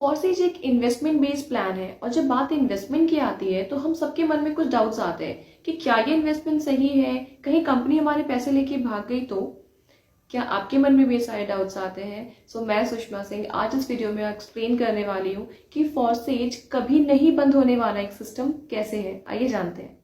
फॉरसेज एक investment based plan है और जब बात इन्वेस्टमेंट की आती है तो हम सबके मन में कुछ डाउट्स आते हैं कि क्या ये इन्वेस्टमेंट सही है, कहीं कंपनी हमारे पैसे लेके भाग गई तो। क्या आपके मन में भी सारे डाउट्स आते हैं? मैं सुषमा सिंह आज इस वीडियो में एक्सप्लेन करने वाली हूँ कि फॉरसेज कभी नहीं बंद होने वाला एक सिस्टम कैसे है। आइए जानते हैं।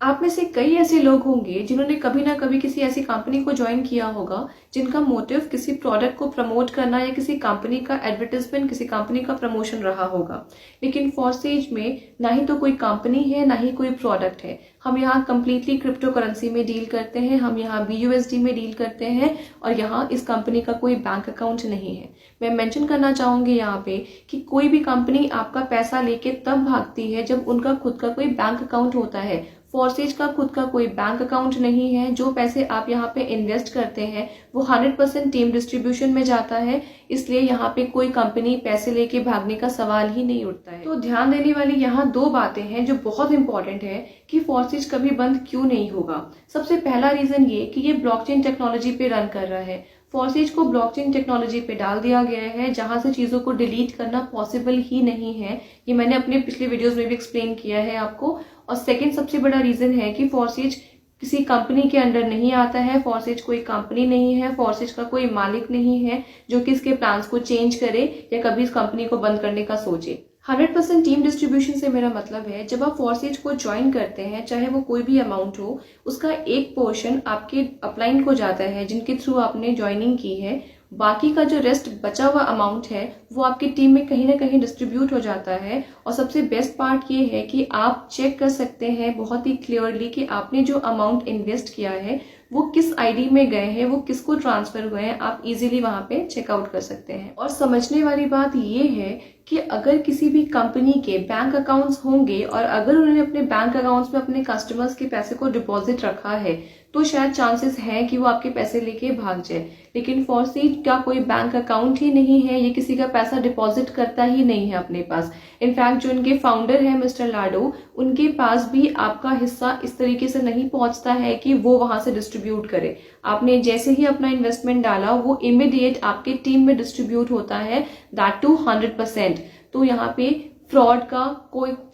आप में से कई ऐसे लोग होंगे जिन्होंने कभी ना कभी किसी ऐसी कंपनी को ज्वाइन किया होगा जिनका मोटिव किसी प्रोडक्ट को प्रमोट करना या किसी कंपनी का एडवर्टाइजमेंट, किसी कंपनी का प्रमोशन रहा होगा। लेकिन फॉरसेज में ना ही तो कोई कंपनी है ना ही कोई प्रोडक्ट है। हम यहाँ कंप्लीटली क्रिप्टो करेंसी में डील करते हैं, हम यहाँ BUSD में डील करते हैं और यहाँ इस कंपनी का कोई बैंक अकाउंट नहीं है। मैं मेंशन करना चाहूंगी यहाँ पे कि कोई भी कंपनी आपका पैसा लेके तब भागती है जब उनका खुद का कोई बैंक अकाउंट होता है। फॉरसेज का खुद का कोई बैंक अकाउंट नहीं है। जो पैसे आप यहाँ पे इन्वेस्ट करते हैं वो 100% टीम डिस्ट्रीब्यूशन में जाता है, इसलिए यहाँ पे कोई कंपनी पैसे लेके भागने का सवाल ही नहीं उठता है। तो ध्यान देने वाली यहाँ दो बातें हैं जो बहुत इंपॉर्टेंट है कि फॉरसेज कभी बंद क्यों नहीं होगा। सबसे पहला रीजन ये कि ये ब्लॉकचेन टेक्नोलॉजी पे रन कर रहा है। फॉरसेज को ब्लॉकचेन टेक्नोलॉजी पे डाल दिया गया है जहां से चीजों को डिलीट करना पॉसिबल ही नहीं है। ये मैंने अपने पिछले वीडियोस में भी एक्सप्लेन किया है आपको। और सेकंड सबसे बड़ा रीजन है कि फॉरसेज किसी कंपनी के अंडर नहीं आता है। फॉरसेज कोई कंपनी नहीं है, फॉरसेज का कोई मालिक नहीं है जो कि इसके प्लान्स को चेंज करे या कभी इस कंपनी को बंद करने का सोचे। 100% टीम डिस्ट्रीब्यूशन से मेरा मतलब है जब आप फॉरसेज को ज्वाइन करते हैं, चाहे वो कोई भी अमाउंट हो, उसका एक पोर्शन आपके अपलाइन को जाता है जिनके थ्रू आपने ज्वाइनिंग की है। बाकी का जो रेस्ट बचा हुआ अमाउंट है वो आपकी टीम में कहीं ना कहीं डिस्ट्रीब्यूट हो जाता है। और सबसे बेस्ट पार्ट ये है कि आप चेक कर सकते हैं बहुत ही क्लियरली कि आपने जो अमाउंट इन्वेस्ट किया है वो किस आईडी में गए हैं, वो किसको ट्रांसफर हुए हैं। आप इजीली वहां पे चेकआउट कर सकते हैं। और समझने वाली बात ये है कि अगर किसी भी कंपनी के बैंक अकाउंट्स होंगे और अगर उन्होंने अपने बैंक अकाउंट्स में अपने कस्टमर्स के पैसे को डिपॉजिट रखा है तो शायद चांसेस हैं कि वो आपके पैसे लेके भाग जाए। लेकिन फॉरसेज का कोई बैंक अकाउंट ही नहीं है, ये किसी का पैसा डिपॉजिट करता ही नहीं है अपने पास। इनफैक्ट जो इनके फाउंडर है मिस्टर लाडो, उनके पास भी आपका हिस्सा इस तरीके से नहीं पहुंचता है कि वो वहां से डिस्ट्रीब्यूट करे। आपने जैसे ही अपना इन्वेस्टमेंट डाला वो इमीडिएट आपके टीम में डिस्ट्रीब्यूट होता है, दैट टू 100%। तो यहाँ पे फ्रॉड का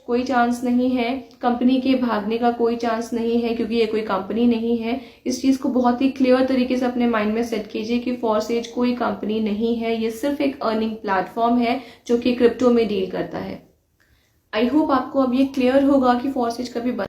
कोई चांस नहीं है, कंपनी के भागने का कोई चांस नहीं है क्योंकि ये कोई कंपनी नहीं है। इस चीज को बहुत ही क्लियर तरीके से अपने माइंड में सेट कीजिए कि फॉरसेज कोई कंपनी नहीं है, ये सिर्फ एक अर्निंग प्लेटफॉर्म है जो कि क्रिप्टो में डील करता है। आई होप आपको अब ये क्लियर होगा कि फॉरसेज कभी